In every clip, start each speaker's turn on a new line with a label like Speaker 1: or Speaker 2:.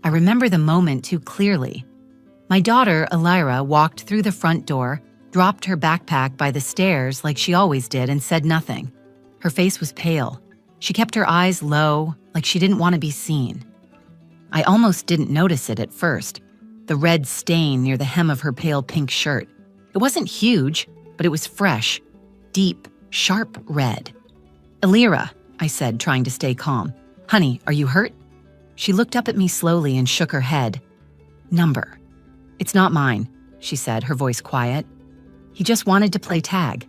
Speaker 1: I remember the moment too clearly. My daughter, Elira, walked through the front door, dropped her backpack by the stairs like she always did, and said nothing. Her face was pale. She kept her eyes low, like she didn't want to be seen. I almost didn't notice it at first, the red stain near the hem of her pale pink shirt. It wasn't huge, but it was fresh, deep, sharp red. "Elira," I said, trying to stay calm. "Honey, are you hurt?" She looked up at me slowly and shook her head. "Number." "It's not mine," she said, her voice quiet. "He just wanted to play tag."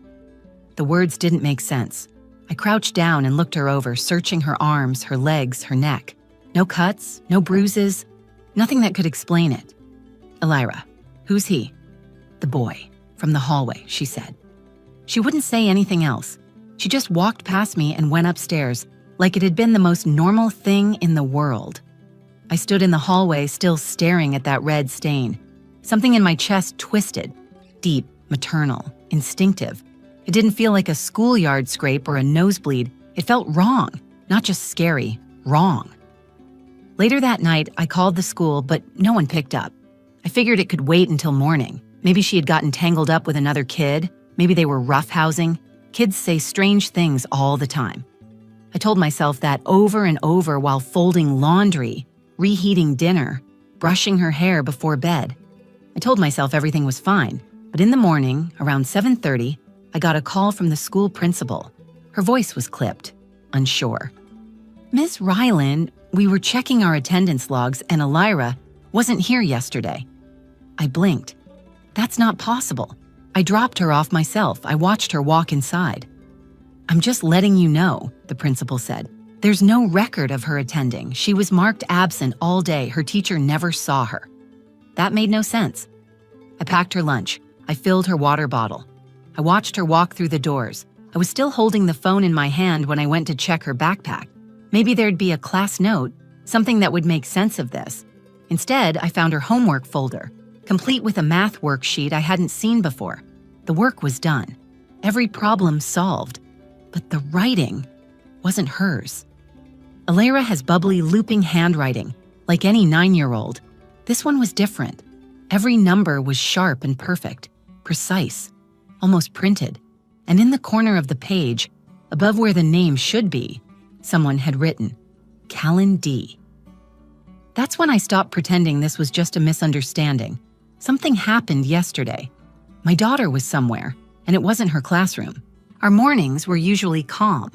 Speaker 1: The words didn't make sense. I crouched down and looked her over, searching her arms, her legs, her neck. No cuts, no bruises, nothing that could explain it. "Elira, who's he?" "The boy, from the hallway," she said. She wouldn't say anything else. She just walked past me and went upstairs, like it had been the most normal thing in the world. I stood in the hallway, still staring at that red stain. Something in my chest twisted, deep, maternal, instinctive. It didn't feel like a schoolyard scrape or a nosebleed. It felt wrong, not just scary, wrong. Later that night, I called the school, but no one picked up. I figured it could wait until morning. Maybe she had gotten tangled up with another kid. Maybe they were roughhousing. Kids say strange things all the time. I told myself that over and over while folding laundry, reheating dinner, brushing her hair before bed. I told myself everything was fine, but in the morning, around 7:30, I got a call from the school principal. Her voice was clipped, unsure. "Ms. Ryland, we were checking our attendance logs and Elira wasn't here yesterday." I blinked. "That's not possible. I dropped her off myself. I watched her walk inside." "I'm just letting you know," the principal said. "There's no record of her attending. She was marked absent all day. Her teacher never saw her." That made no sense. I packed her lunch. I filled her water bottle. I watched her walk through the doors. I was still holding the phone in my hand when I went to check her backpack. Maybe there'd be a class note, something that would make sense of this. Instead, I found her homework folder, complete with a math worksheet I hadn't seen before. The work was done. Every problem solved. But the writing wasn't hers. Elira has bubbly, looping handwriting, like any 9-year-old. This one was different. Every number was sharp and perfect, precise, almost printed. And in the corner of the page, above where the name should be, someone had written, Callen D. That's when I stopped pretending this was just a misunderstanding. Something happened yesterday. My daughter was somewhere, and it wasn't her classroom. Our mornings were usually calm.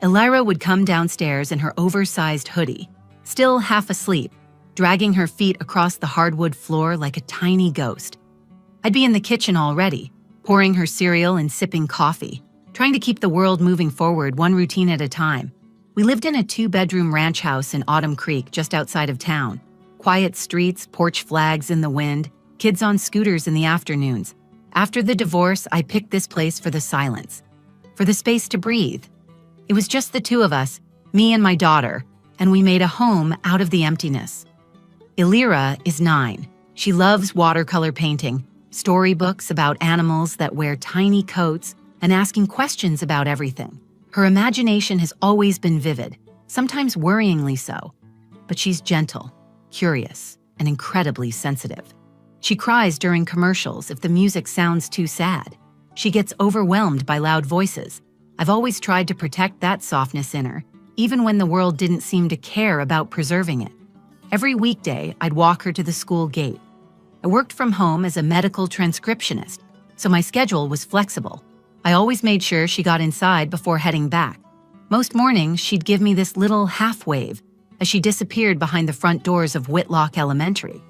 Speaker 1: Elira would come downstairs in her oversized hoodie, still half asleep, dragging her feet across the hardwood floor like a tiny ghost. I'd be in the kitchen already, pouring her cereal and sipping coffee, trying to keep the world moving forward one routine at a time. We lived in a 2-bedroom ranch house in Autumn Creek, just outside of town. Quiet streets, porch flags in the wind, kids on scooters in the afternoons. After the divorce, I picked this place for the silence, for the space to breathe. It was just the two of us, me and my daughter, and we made a home out of the emptiness. Elira is 9. She loves watercolor painting, storybooks about animals that wear tiny coats, and asking questions about everything. Her imagination has always been vivid, sometimes worryingly so, but she's gentle, curious, and incredibly sensitive. She cries during commercials if the music sounds too sad. She gets overwhelmed by loud voices. I've always tried to protect that softness in her, even when the world didn't seem to care about preserving it. Every weekday, I'd walk her to the school gate. I worked from home as a medical transcriptionist, so my schedule was flexible. I always made sure she got inside before heading back. Most mornings, she'd give me this little half-wave as she disappeared behind the front doors of Whitlock Elementary.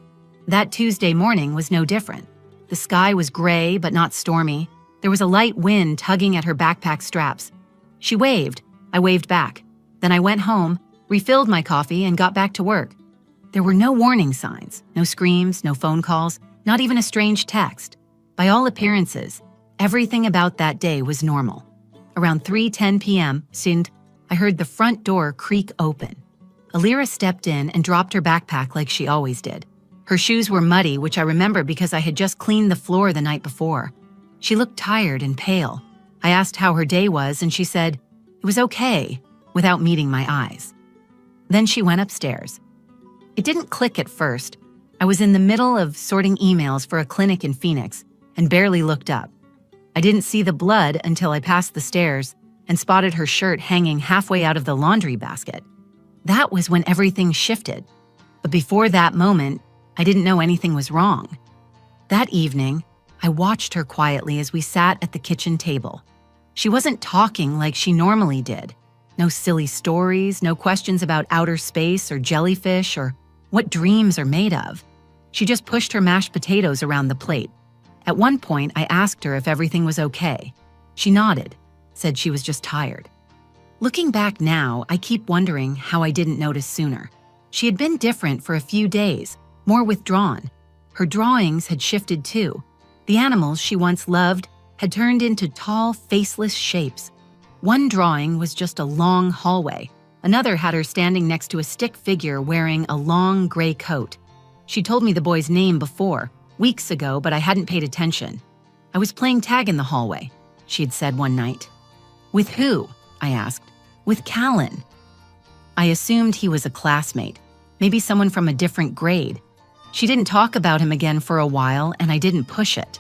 Speaker 1: That Tuesday morning was no different. The sky was gray but not stormy. There was a light wind tugging at her backpack straps. She waved. I waved back. Then I went home, refilled my coffee, and got back to work. There were no warning signs, no screams, no phone calls, not even a strange text. By all appearances, everything about that day was normal. Around 3:10 p.m., I heard the front door creak open. Elira stepped in and dropped her backpack like she always did. Her shoes were muddy, which I remember because I had just cleaned the floor the night before. She looked tired and pale. I asked how her day was, and she said, "It was okay," without meeting my eyes. Then she went upstairs. It didn't click at first. I was in the middle of sorting emails for a clinic in Phoenix and barely looked up. I didn't see the blood until I passed the stairs and spotted her shirt hanging halfway out of the laundry basket. That was when everything shifted. But before that moment, I didn't know anything was wrong. That evening, I watched her quietly as we sat at the kitchen table. She wasn't talking like she normally did. No silly stories, no questions about outer space or jellyfish or what dreams are made of. She just pushed her mashed potatoes around the plate. At one point, I asked her if everything was okay. She nodded, said she was just tired. Looking back now, I keep wondering how I didn't notice sooner. She had been different for a few days, more withdrawn. Her drawings had shifted too. The animals she once loved had turned into tall, faceless shapes. One drawing was just a long hallway. Another had her standing next to a stick figure wearing a long gray coat. She told me the boy's name before, weeks ago, but I hadn't paid attention. I was playing tag in the hallway, she had said one night. With who? I asked. With Callen. I assumed he was a classmate, maybe someone from a different grade. She didn't talk about him again for a while, and I didn't push it.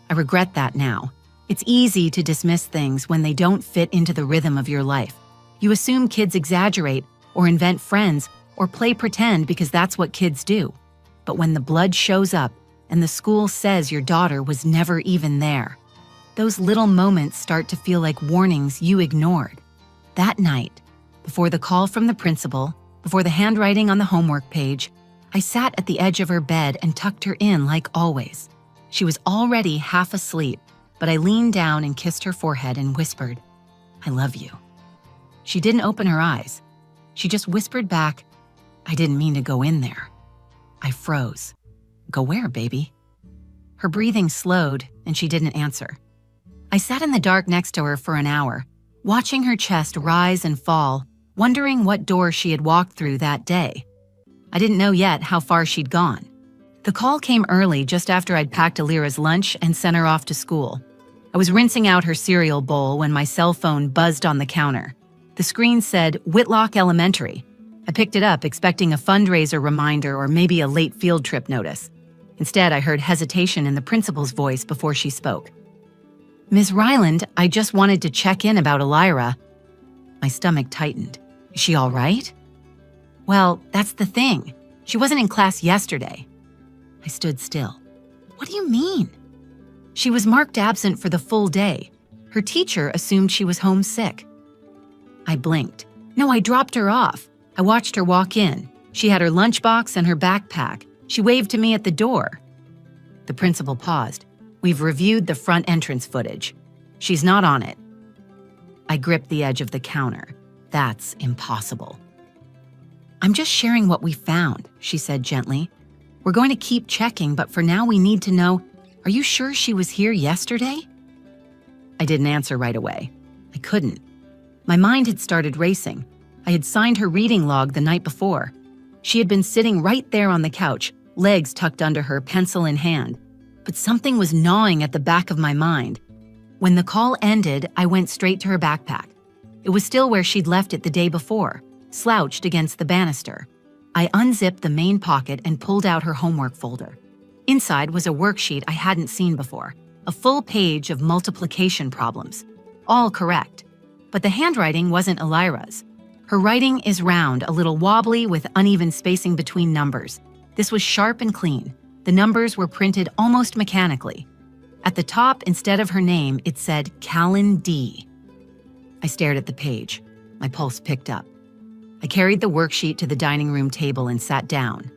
Speaker 1: I regret that now. It's easy to dismiss things when they don't fit into the rhythm of your life. You assume kids exaggerate or invent friends or play pretend because that's what kids do. But when the blood shows up and the school says your daughter was never even there, those little moments start to feel like warnings you ignored. That night, before the call from the principal, before the handwriting on the homework page, I sat at the edge of her bed and tucked her in like always. She was already half asleep, but I leaned down and kissed her forehead and whispered, "I love you." She didn't open her eyes. She just whispered back, "I didn't mean to go in there." I froze. "Go where, baby?" Her breathing slowed, and she didn't answer. I sat in the dark next to her for an hour, watching her chest rise and fall, wondering what door she had walked through that day. I didn't know yet how far she'd gone. The call came early, just after I'd packed Alira's lunch and sent her off to school. I was rinsing out her cereal bowl when my cell phone buzzed on the counter. The screen said, Whitlock Elementary. I picked it up, expecting a fundraiser reminder or maybe a late field trip notice. Instead, I heard hesitation in the principal's voice before she spoke. "Ms. Ryland, I just wanted to check in about Alira." My stomach tightened. "Is she all right?" "Well, that's the thing. She wasn't in class yesterday." I stood still. "What do you mean?" "She was marked absent for the full day. Her teacher assumed she was homesick." I blinked. "No, I dropped her off. I watched her walk in. She had her lunchbox and her backpack. She waved to me at the door." The principal paused. "We've reviewed the front entrance footage. She's not on it." I gripped the edge of the counter. "That's impossible." "I'm just sharing what we found," she said gently. "We're going to keep checking, but for now we need to know, are you sure she was here yesterday?" I didn't answer right away. I couldn't. My mind had started racing. I had signed her reading log the night before. She had been sitting right there on the couch, legs tucked under her, pencil in hand. But something was gnawing at the back of my mind. When the call ended, I went straight to her backpack. It was still where she'd left it the day before, slouched against the banister. I unzipped the main pocket and pulled out her homework folder. Inside was a worksheet I hadn't seen before, a full page of multiplication problems, all correct. But the handwriting wasn't Alira's. Her writing is round, a little wobbly with uneven spacing between numbers. This was sharp and clean. The numbers were printed almost mechanically. At the top, instead of her name, it said Callen D. I stared at the page. My pulse picked up. I carried the worksheet to the dining room table and sat down.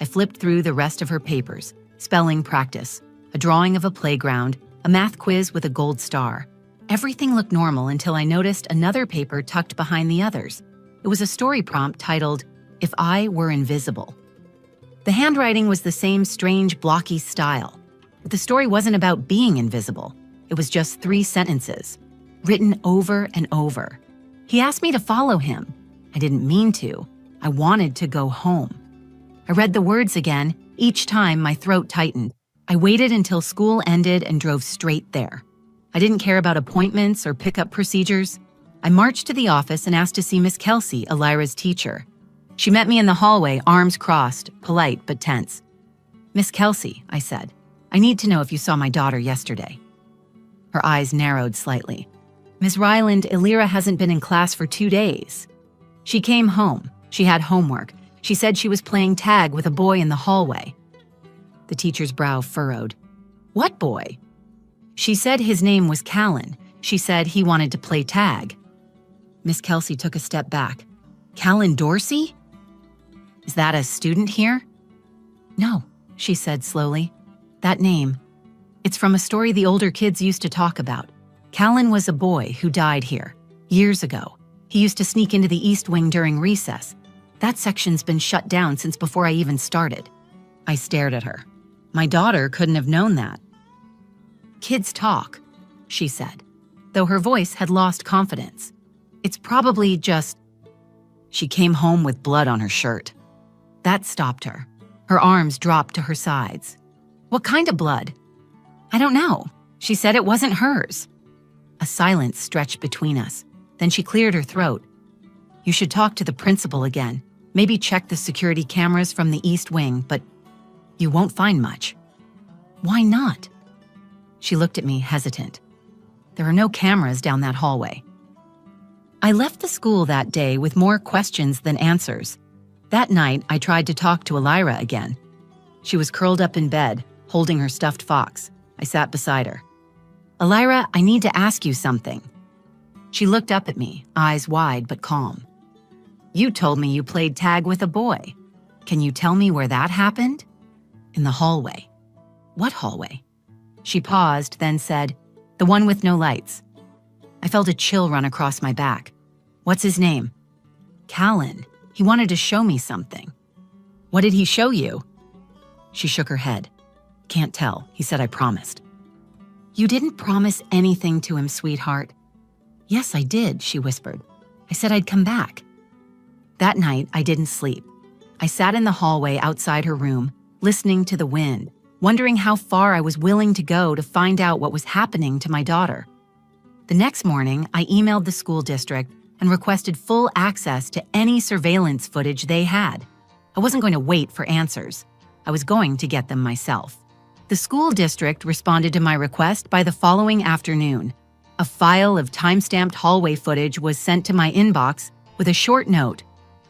Speaker 1: I flipped through the rest of her papers: spelling practice, a drawing of a playground, a math quiz with a gold star. Everything looked normal until I noticed another paper tucked behind the others. It was a story prompt titled, "If I Were Invisible." The handwriting was the same strange, blocky style, but the story wasn't about being invisible. It was just 3 sentences, written over and over. He asked me to follow him. I didn't mean to. I wanted to go home. I read the words again. Each time, my throat tightened. I waited until school ended and drove straight there. I didn't care about appointments or pickup procedures. I marched to the office and asked to see Miss Kelsey, Alira's teacher. She met me in the hallway, arms crossed, polite but tense. "Miss Kelsey," I said, "I need to know if you saw my daughter yesterday." Her eyes narrowed slightly. "Miss Ryland, Elira hasn't been in class for 2 days. She came home. She had homework. She said she was playing tag with a boy in the hallway." The teacher's brow furrowed. "What boy?" "She said his name was Callen. She said he wanted to play tag." Miss Kelsey took a step back. "Callen Dorsey? Is that a student here?" "No," she said slowly. "That name. It's from a story the older kids used to talk about. Callen was a boy who died here, years ago. He used to sneak into the East Wing during recess. That section's been shut down since before I even started." I stared at her. My daughter couldn't have known that. "Kids talk," she said, though her voice had lost confidence. "It's probably just—" She came home with blood on her shirt. That stopped her. Her arms dropped to her sides. "What kind of blood?" "I don't know. She said it wasn't hers." A silence stretched between us. Then she cleared her throat. "You should talk to the principal again. Maybe check the security cameras from the East Wing, but you won't find much." "Why not?" She looked at me, hesitant. "There are no cameras down that hallway." I left the school that day with more questions than answers. That night, I tried to talk to Elira again. She was curled up in bed, holding her stuffed fox. I sat beside her. "Elira, I need to ask you something." She looked up at me, eyes wide but calm. "You told me you played tag with a boy. Can you tell me where that happened?" "In the hallway." "What hallway?" She paused, then said, "The one with no lights." I felt a chill run across my back. "What's his name?" "Callen. He wanted to show me something." "What did he show you?" She shook her head. "Can't tell. He said I promised." "You didn't promise anything to him, sweetheart." "Yes, I did," she whispered. "I said I'd come back." That night, I didn't sleep. I sat in the hallway outside her room, listening to the wind, wondering how far I was willing to go to find out what was happening to my daughter. The next morning, I emailed the school district and requested full access to any surveillance footage they had. I wasn't going to wait for answers. I was going to get them myself. The school district responded to my request by the following afternoon. A file of time-stamped hallway footage was sent to my inbox with a short note.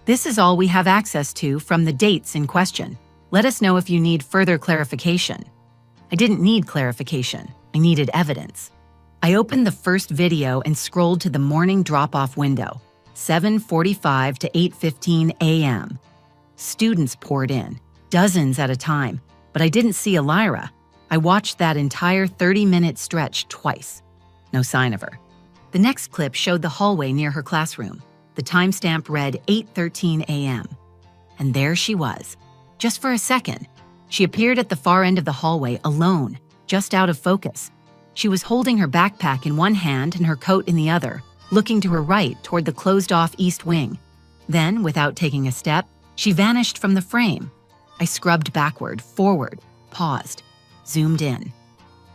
Speaker 1: "This is all we have access to from the dates in question. Let us know if you need further clarification." I didn't need clarification. I needed evidence. I opened the first video and scrolled to the morning drop-off window, 7:45 to 8:15 a.m. Students poured in, dozens at a time, but I didn't see Elira. I watched that entire 30-minute stretch twice. No sign of her. The next clip showed the hallway near her classroom. The timestamp read 8:13 a.m. And there she was. Just for a second, she appeared at the far end of the hallway alone, just out of focus. She was holding her backpack in one hand and her coat in the other, looking to her right toward the closed-off East Wing. Then, without taking a step, she vanished from the frame. I scrubbed backward, forward, paused, zoomed in.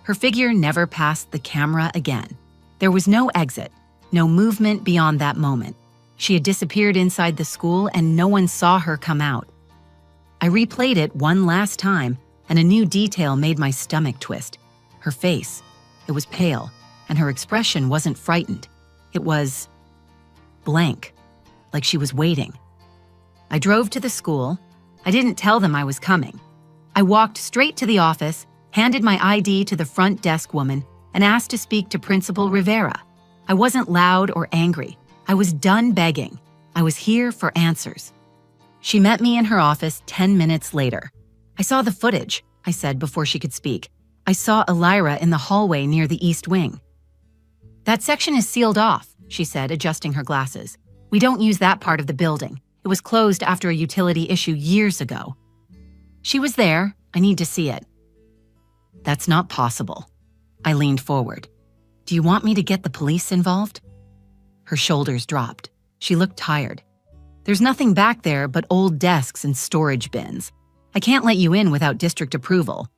Speaker 1: Her figure never passed the camera again. There was no exit, no movement beyond that moment. She had disappeared inside the school and no one saw her come out. I replayed it one last time, and a new detail made my stomach twist. Her face. It was pale, and her expression wasn't frightened. It was blank, like she was waiting. I drove to the school. I didn't tell them I was coming. I walked straight to the office, handed my ID to the front desk woman, and asked to speak to Principal Rivera. I wasn't loud or angry. I was done begging. I was here for answers. She met me in her office 10 minutes later. "I saw the footage," I said before she could speak. "I saw Elira in the hallway near the East Wing." "That section is sealed off," she said, adjusting her glasses. "We don't use that part of the building. It was closed after a utility issue years ago." "She was there. I need to see it." "That's not possible." I leaned forward. "Do you want me to get the police involved?" Her shoulders dropped. She looked tired. "There's nothing back there but old desks and storage bins. I can't let you in without district approval."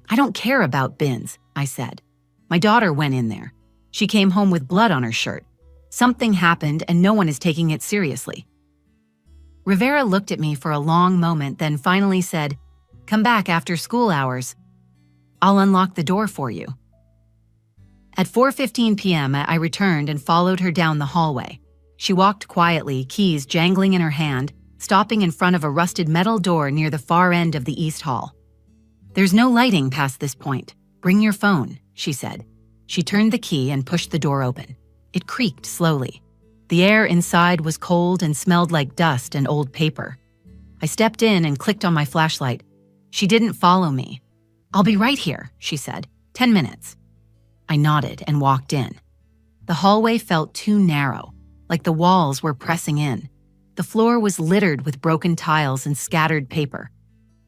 Speaker 1: "I don't care about bins," I said. "My daughter went in there. She came home with blood on her shirt. Something happened and no one is taking it seriously." Rivera looked at me for a long moment, then finally said, "Come back after school hours. I'll unlock the door for you." At 4:15 p.m., I returned and followed her down the hallway. She walked quietly, keys jangling in her hand, stopping in front of a rusted metal door near the far end of the East Hall. "There's no lighting past this point. Bring your phone," she said. She turned the key and pushed the door open. It creaked slowly. The air inside was cold and smelled like dust and old paper. I stepped in and clicked on my flashlight. She didn't follow me. "I'll be right here," she said. 10 minutes. I nodded and walked in. The hallway felt too narrow, like the walls were pressing in. The floor was littered with broken tiles and scattered paper.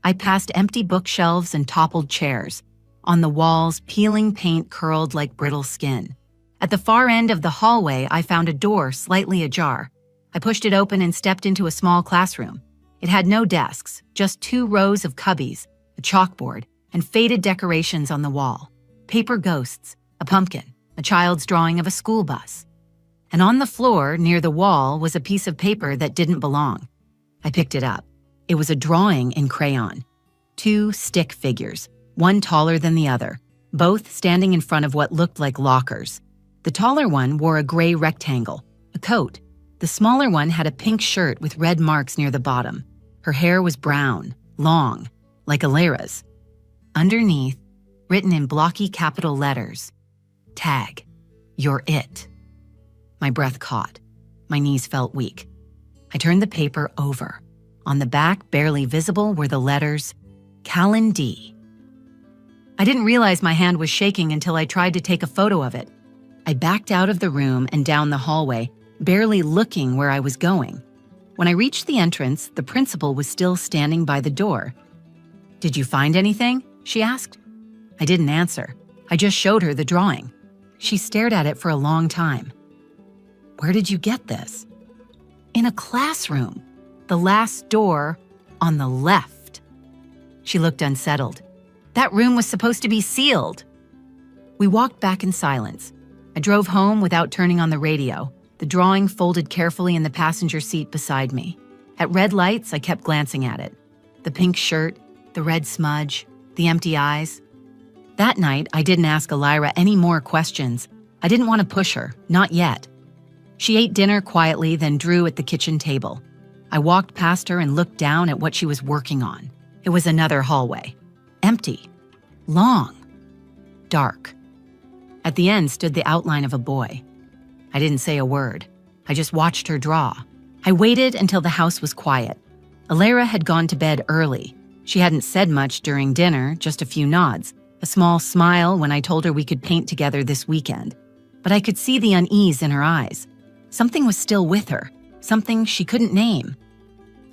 Speaker 1: I passed empty bookshelves and toppled chairs. On the walls, peeling paint curled like brittle skin. At the far end of the hallway, I found a door slightly ajar. I pushed it open and stepped into a small classroom. It had no desks, just 2 rows of cubbies, a chalkboard, and faded decorations on the wall. Paper ghosts, a pumpkin, a child's drawing of a school bus. And on the floor, near the wall, was a piece of paper that didn't belong. I picked it up. It was a drawing in crayon. 2 stick figures, one taller than the other, both standing in front of what looked like lockers. The taller one wore a gray rectangle, a coat. The smaller one had a pink shirt with red marks near the bottom. Her hair was brown, long, like Alera's. Underneath, written in blocky capital letters, "Tag, you're it." My breath caught. My knees felt weak. I turned the paper over. On the back, barely visible, were the letters, Callen D. I didn't realize my hand was shaking until I tried to take a photo of it. I backed out of the room and down the hallway, barely looking where I was going. When I reached the entrance, the principal was still standing by the door. "Did you find anything?" she asked. I didn't answer. I just showed her the drawing. She stared at it for a long time. "Where did you get this?" "In a classroom. The last door on the left." She looked unsettled. "That room was supposed to be sealed." We walked back in silence. I drove home without turning on the radio, the drawing folded carefully in the passenger seat beside me. At red lights, I kept glancing at it. The pink shirt, the red smudge, the empty eyes. That night, I didn't ask Elira any more questions. I didn't want to push her, not yet. She ate dinner quietly, then drew at the kitchen table. I walked past her and looked down at what she was working on. It was another hallway. Empty. Long. Dark. At the end stood the outline of a boy. I didn't say a word. I just watched her draw. I waited until the house was quiet. Elira had gone to bed early. She hadn't said much during dinner, just a few nods, a small smile when I told her we could paint together this weekend. But I could see the unease in her eyes. Something was still with her, something she couldn't name.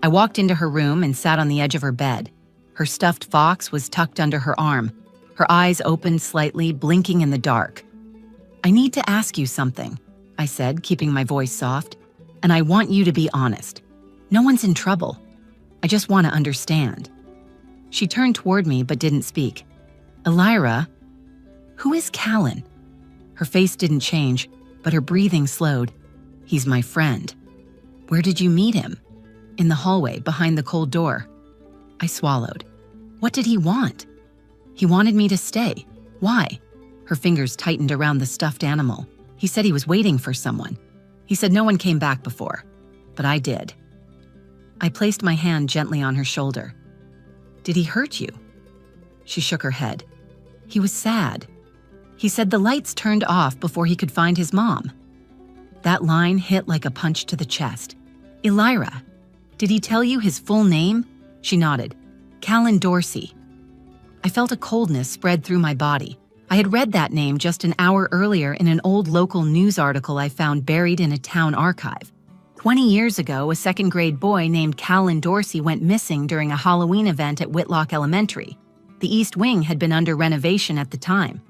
Speaker 1: I walked into her room and sat on the edge of her bed. Her stuffed fox was tucked under her arm. Her eyes opened slightly, blinking in the dark. "I need to ask you something," I said, keeping my voice soft. "And I want you to be honest. No one's in trouble. I just want to understand." She turned toward me but didn't speak. "Elira, who is Callen?" Her face didn't change, but her breathing slowed. "He's my friend." "Where did you meet him?" "In the hallway, behind the cold door." I swallowed. What did he want? He wanted me to stay. Why? Her fingers tightened around the stuffed animal. He said he was waiting for someone. He said no one came back before, but I did. I placed my hand gently on her shoulder. "Did he hurt you?" She shook her head. "He was sad. He said the lights turned off before he could find his mom." That line hit like a punch to the chest. "Elira, did he tell you his full name?" She nodded. "Callen Dorsey." I felt a coldness spread through my body. I had read that name just an hour earlier in an old local news article I found buried in a town archive. 20 years ago, a second-grade boy named Callen Dorsey went missing during a Halloween event at Whitlock Elementary. The East Wing had been under renovation at the time.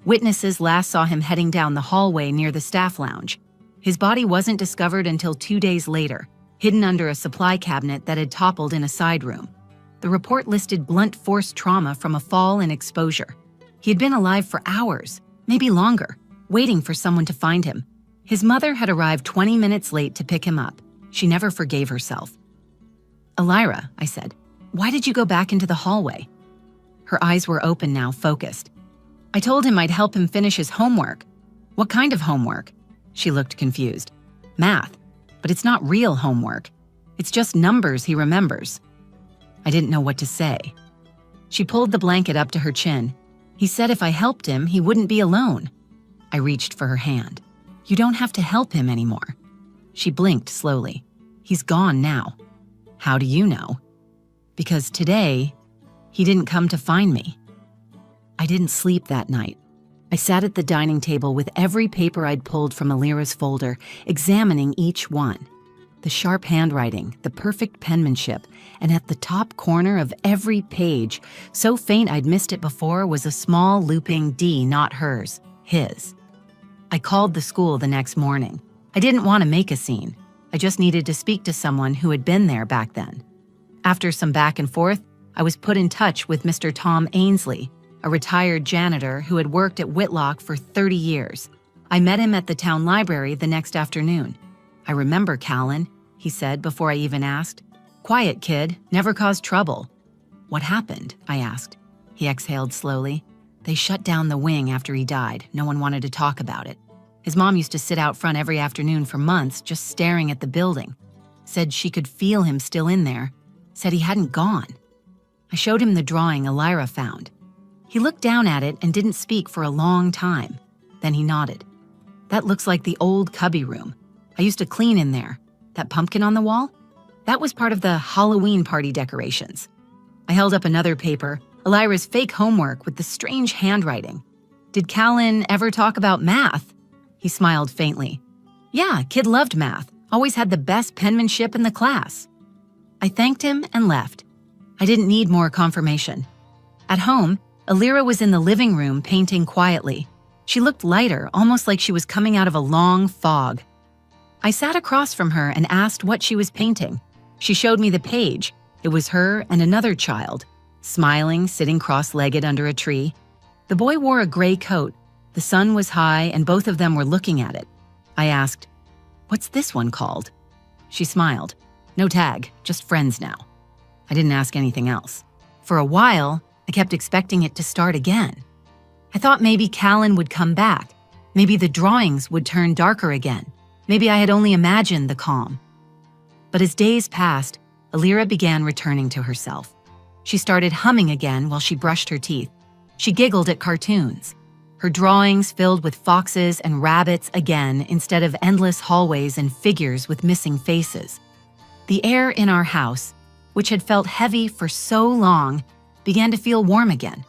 Speaker 1: Witnesses last saw him heading down the hallway near the staff lounge. His body wasn't discovered until 2 days later, hidden under a supply cabinet that had toppled in a side room. The report listed blunt force trauma from a fall and exposure. He had been alive for hours, maybe longer, waiting for someone to find him. His mother had arrived 20 minutes late to pick him up. She never forgave herself. "Elira," I said, "why did you go back into the hallway?" Her eyes were open now, focused. "I told him I'd help him finish his homework." "What kind of homework?" She looked confused. "Math, but it's not real homework. It's just numbers he remembers." I didn't know what to say. She pulled the blanket up to her chin. "He said if I helped him, he wouldn't be alone." I reached for her hand. "You don't have to help him anymore." She blinked slowly. "He's gone now." "How do you know?" "Because today, he didn't come to find me." I didn't sleep that night. I sat at the dining table with every paper I'd pulled from Elira's folder, examining each one. The sharp handwriting, the perfect penmanship, and at the top corner of every page, so faint I'd missed it before, was a small looping D, not hers, his. I called the school the next morning. I didn't want to make a scene. I just needed to speak to someone who had been there back then. After some back and forth, I was put in touch with Mr. Tom Ainsley, a retired janitor who had worked at Whitlock for 30 years. I met him at the town library the next afternoon. "I remember Callen," he said before I even asked. "Quiet kid, never caused trouble." "What happened?" I asked. He exhaled slowly. "They shut down the wing after he died. No one wanted to talk about it. His mom used to sit out front every afternoon for months just staring at the building. Said she could feel him still in there. Said he hadn't gone." I showed him the drawing Elira found. He looked down at it and didn't speak for a long time. Then he nodded. "That looks like the old cubby room. I used to clean in there. That pumpkin on the wall? That was part of the Halloween party decorations." I held up another paper, Elira's fake homework with the strange handwriting. "Did Callen ever talk about math?" He smiled faintly. "Yeah, kid loved math. Always had the best penmanship in the class." I thanked him and left. I didn't need more confirmation. At home, Elira was in the living room painting quietly. She looked lighter, almost like she was coming out of a long fog. I sat across from her and asked what she was painting. She showed me the page. It was her and another child, smiling, sitting cross-legged under a tree. The boy wore a gray coat. The sun was high and both of them were looking at it. I asked, "What's this one called?" She smiled. "No tag, just friends now." I didn't ask anything else. For a while, I kept expecting it to start again. I thought maybe Callen would come back. Maybe the drawings would turn darker again. Maybe I had only imagined the calm. But as days passed, Elira began returning to herself. She started humming again while she brushed her teeth. She giggled at cartoons. Her drawings filled with foxes and rabbits again instead of endless hallways and figures with missing faces. The air in our house, which had felt heavy for so long, began to feel warm again.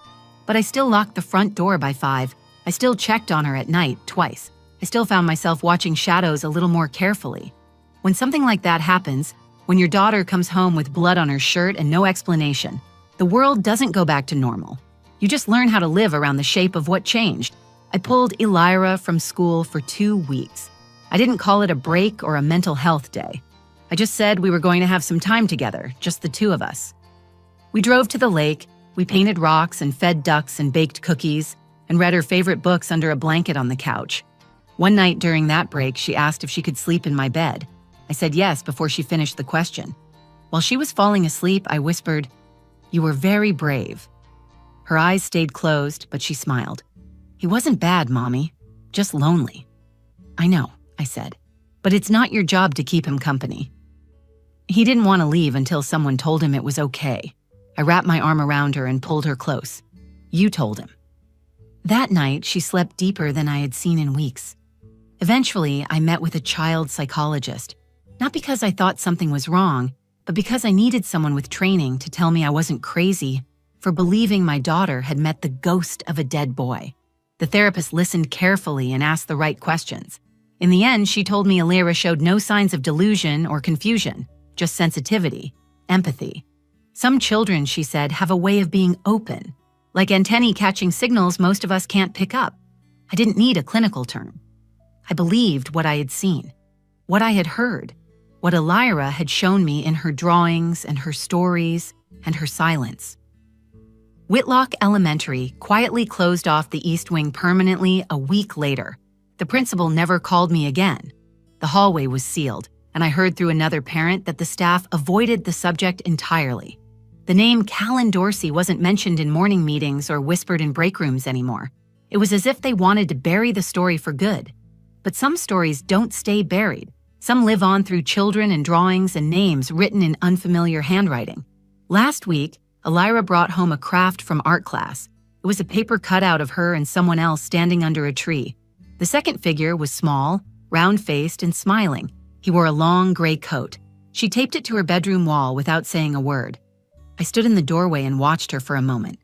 Speaker 1: But I still locked the front door by 5. I still checked on her at night twice. I still found myself watching shadows a little more carefully. When something like that happens, when your daughter comes home with blood on her shirt and no explanation, the world doesn't go back to normal. You just learn how to live around the shape of what changed. I pulled Elira from school for 2 weeks. I didn't call it a break or a mental health day. I just said we were going to have some time together, just the two of us. We drove to the lake, we painted rocks and fed ducks and baked cookies, and read her favorite books under a blanket on the couch. One night during that break, she asked if she could sleep in my bed. I said yes before she finished the question. While she was falling asleep, I whispered, "You were very brave." Her eyes stayed closed, but she smiled. "He wasn't bad, Mommy, just lonely." "I know," I said, "but it's not your job to keep him company." He didn't want to leave until someone told him it was okay. I wrapped my arm around her and pulled her close. "You told him." That night, she slept deeper than I had seen in weeks. Eventually, I met with a child psychologist, not because I thought something was wrong, but because I needed someone with training to tell me I wasn't crazy for believing my daughter had met the ghost of a dead boy. The therapist listened carefully and asked the right questions. In the end, she told me Elira showed no signs of delusion or confusion, just sensitivity, empathy. Some children, she said, have a way of being open, like antennae catching signals most of us can't pick up. I didn't need a clinical term. I believed what I had seen, what I had heard, what Elira had shown me in her drawings and her stories and her silence. Whitlock Elementary quietly closed off the East Wing permanently a week later. The principal never called me again. The hallway was sealed. and I heard through another parent that the staff avoided the subject entirely. The name Callen Dorsey wasn't mentioned in morning meetings or whispered in break rooms anymore. It was as if they wanted to bury the story for good. But some stories don't stay buried. Some live on through children and drawings and names written in unfamiliar handwriting. Last week, Elira brought home a craft from art class. It was a paper cutout of her and someone else standing under a tree. The second figure was small, round-faced, and smiling. He wore a long gray coat. She taped it to her bedroom wall without saying a word. I stood in the doorway and watched her for a moment.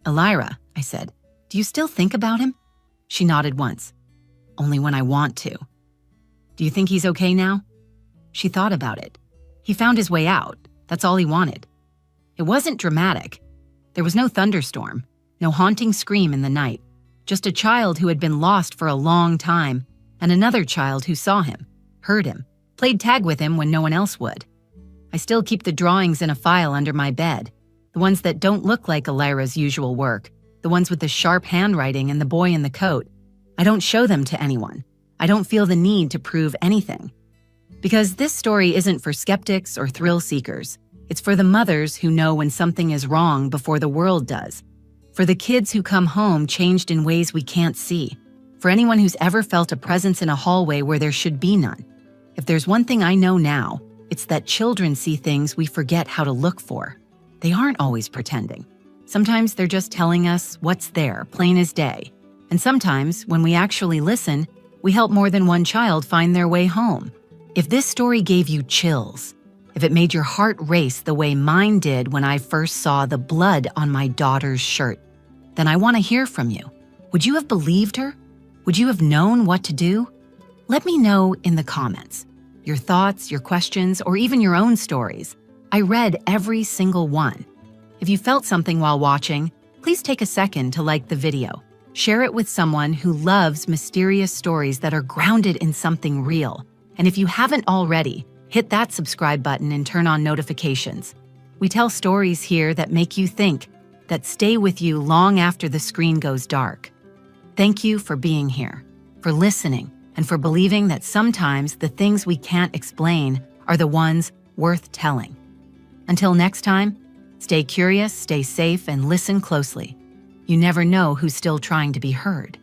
Speaker 1: "Elira," I said, "do you still think about him?" She nodded once. "Only when I want to." "Do you think he's okay now?" She thought about it. He found his way out. That's all he wanted. It wasn't dramatic. There was no thunderstorm, no haunting scream in the night, just a child who had been lost for a long time and another child who saw him, heard him, played tag with him when no one else would. I still keep the drawings in a file under my bed, the ones that don't look like Elira's usual work, the ones with the sharp handwriting and the boy in the coat. I don't show them to anyone. I don't feel the need to prove anything. Because this story isn't for skeptics or thrill seekers. It's for the mothers who know when something is wrong before the world does. For the kids who come home changed in ways we can't see. For anyone who's ever felt a presence in a hallway where there should be none. If there's one thing I know now, it's that children see things we forget how to look for. They aren't always pretending. Sometimes they're just telling us what's there, plain as day. And sometimes, when we actually listen, we help more than one child find their way home. If this story gave you chills, if it made your heart race the way mine did when I first saw the blood on my daughter's shirt, then I want to hear from you. Would you have believed her? Would you have known what to do? Let me know in the comments. Your thoughts, your questions, or even your own stories. I read every single one. If you felt something while watching, please take a second to like the video. Share it with someone who loves mysterious stories that are grounded in something real. And if you haven't already, hit that subscribe button and turn on notifications. We tell stories here that make you think, that stay with you long after the screen goes dark. Thank you for being here, for listening, and for believing that sometimes the things we can't explain are the ones worth telling. Until next time, stay curious, stay safe, and listen closely. You never know who's still trying to be heard.